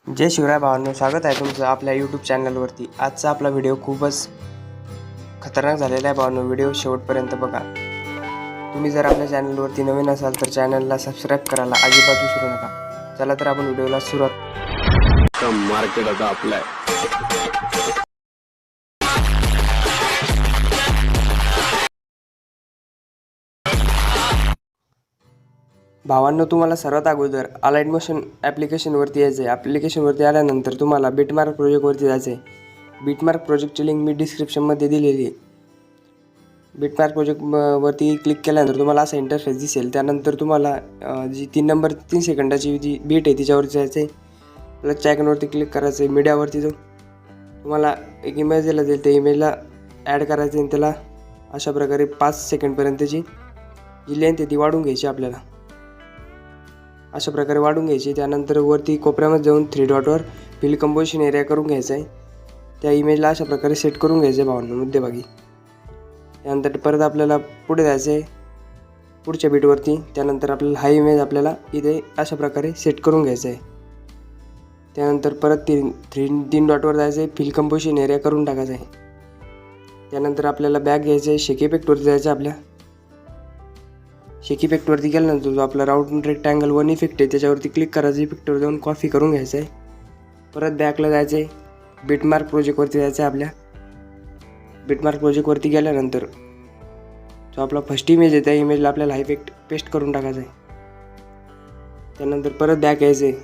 जय शिवराय भावांनो, स्वागत आहे तुमचं आपल्या यूट्यूब चॅनलवरती। आजचा आपला व्हिडिओ खूपच खतरनाक झालेला आहे भावांनो, व्हिडिओ शेवटपर्यंत बघा। तुम्ही जर आपल्या चॅनलवरती नवीन असाल तर चॅनलला सबस्क्राईब करायला अजिबात विसरू नका। चला तर आपण व्हिडिओला सुरुवात। मार्केट आता आपला आहे। भावांनो, तुम्हाला सर्वात अगोदर अलाइट मोशन ॲप्लिकेशनवरती यायचं आहे। ॲप्लिकेशनवरती आल्यानंतर तुम्हाला बिटमार्क प्रोजेक्टवरती जायचं आहे। बिटमार्क प्रोजेक्टची लिंक मी डिस्क्रिप्शनमध्ये दिलेली आहे। बिटमार्क प्रोजेक्टवरती क्लिक केल्यानंतर तुम्हाला असा इंटरफेस दिसेल। त्यानंतर तुम्हाला जी 3 सेकंदाची जी बीट आहे तिच्यावरती जायचं आहे। प्लसच्या आयकॉनवरती क्लिक करायचं आहे। मीडियावरती जो तुम्हाला एक इमेज दिला जाईल त्या इमेजला ॲड करायचं आहे। त्याला अशा प्रकारे 5 सेकंडपर्यंतची जी लेंथ आहे ती वाढून घ्यायची आपल्याला। अशा प्रकारे वाढून घ्यायची। त्यानंतर वरती कोपऱ्यामध्ये जाऊन 3 डॉटवर फिल कंपोजिशन एरिया करून घ्यायचा आहे। त्या इमेजला अशा प्रकारे सेट करून घ्यायचं आहे भावांनो मध्यभागी। त्यानंतर परत आपल्याला पुढे जायचं आहे पुढच्या बीटवरती। त्यानंतर आपल्याला हा इमेज आपल्याला इथे अशा प्रकारे सेट करून घ्यायचा आहे। त्यानंतर परत 3 डॉटवर जायचं आहे, फिल कंपोजिशन एरिया करून टाकायचा आहे। त्यानंतर आपल्याला बॅक घ्यायचं आहे, शेक इफेक्टवरती जायचं आहे। आपल्या शेक इफेक्टवरती गेल्यानंतर जो आपला राऊंड रेक्टँगल 1 इफेक्ट आहे त्याच्यावरती क्लिक करायचं। इफेक्टवर जाऊन कॉपी करून घ्यायचं आहे। परत बॅकला जायचं आहे, बिटमार्क प्रोजेक्टवरती जायचं आहे। आपल्या बिटमार्क प्रोजेक्टवरती गेल्यानंतर जो आपला फर्स्ट इमेज आहे त्या इमेजला आपल्याला हा इफेक्ट पेस्ट करून टाकायचा आहे। त्यानंतर परत बॅक यायचं आहे।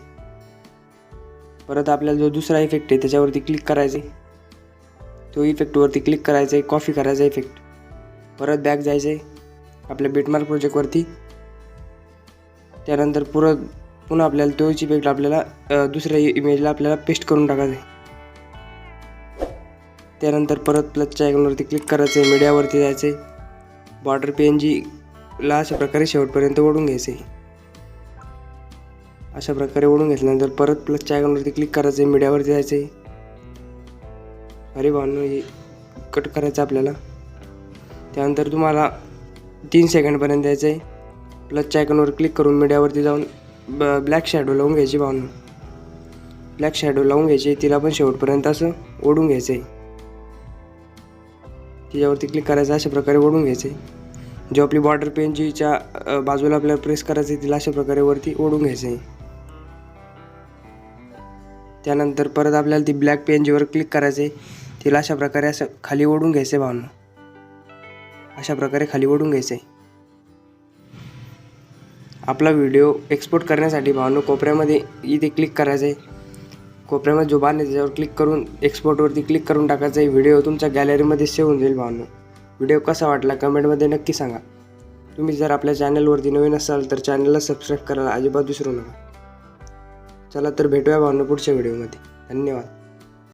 परत आपल्याला जो दुसरा इफेक्ट आहे त्याच्यावरती क्लिक करायचं आहे। तो इफेक्टवरती क्लिक करायचं आहे, कॉपी करायचा इफेक्ट। परत बॅक जायचं आहे आपल्या बिटमार्क प्रोजेक्टवरती। त्यानंतर पुन्हा आपल्याला तोच इफेक्ट आपल्याला दुसऱ्या इमेजला आपल्याला पेस्ट करून टाकायचा आहे। त्यानंतर परत प्लसच्या आयकॉनवरती क्लिक करायचं आहे, मीडियावरती जायचं आहे। बॉर्डर PNGला अशा प्रकारे शेवटपर्यंत ओढून घ्यायचं आहे। अशा प्रकारे ओढून घेतल्यानंतर परत प्लसच्या आयकॉनवरती क्लिक करायचं आहे, मीडियावरती जायचं आहे। अरे भावांनो, हे कट करायचं आपल्याला। त्यानंतर तुम्हाला 3 सेकंडपर्यंत द्यायचं आहे। प्लसच्या आयकॉनवर क्लिक करून मीडियावरती जाऊन ब्लॅक शॅडो लावून घ्यायची भावांनो। ब्लॅक शॅडो लावून घ्यायची, तिला पण शेवटपर्यंत असं ओढून घ्यायचं आहे। तिच्यावरती क्लिक करायचं, अशा प्रकारे ओढून घ्यायचं आहे। जो आपली बॉर्डर PNGच्या बाजूला आपल्याला प्रेस करायचं आहे तिला अशा प्रकारे वरती ओढून घ्यायचं आहे। त्यानंतर परत आपल्याला ती ब्लॅक PNGवर क्लिक करायचं आहे, तिला अशा प्रकारे असं खाली ओढून घ्यायचं आहे भावांनो। अशा प्रकारे खाली ओढून घ्यायचं आहे। आपला व्हिडिओ एक्सपोर्ट करण्यासाठी भावांनो कोपऱ्यामध्ये इथे क्लिक करायचं आहे। कोपऱ्यामध्ये जो बाण आहे त्याच्यावर क्लिक करून एक्सपोर्टवरती क्लिक करून टाकायचं आहे। व्हिडिओ तुमच्या गॅलरीमध्ये सेव्ह होऊन जाईल भावांनो। व्हिडिओ कसा वाटला कमेंटमध्ये नक्की सांगा। तुम्ही जर आपल्या चॅनलवरती नवीन असाल तर चॅनलला सबस्क्राईब करायला अजिबात विसरू नका। चला तर भेटूया भावांनो पुढच्या व्हिडिओमध्ये। धन्यवाद।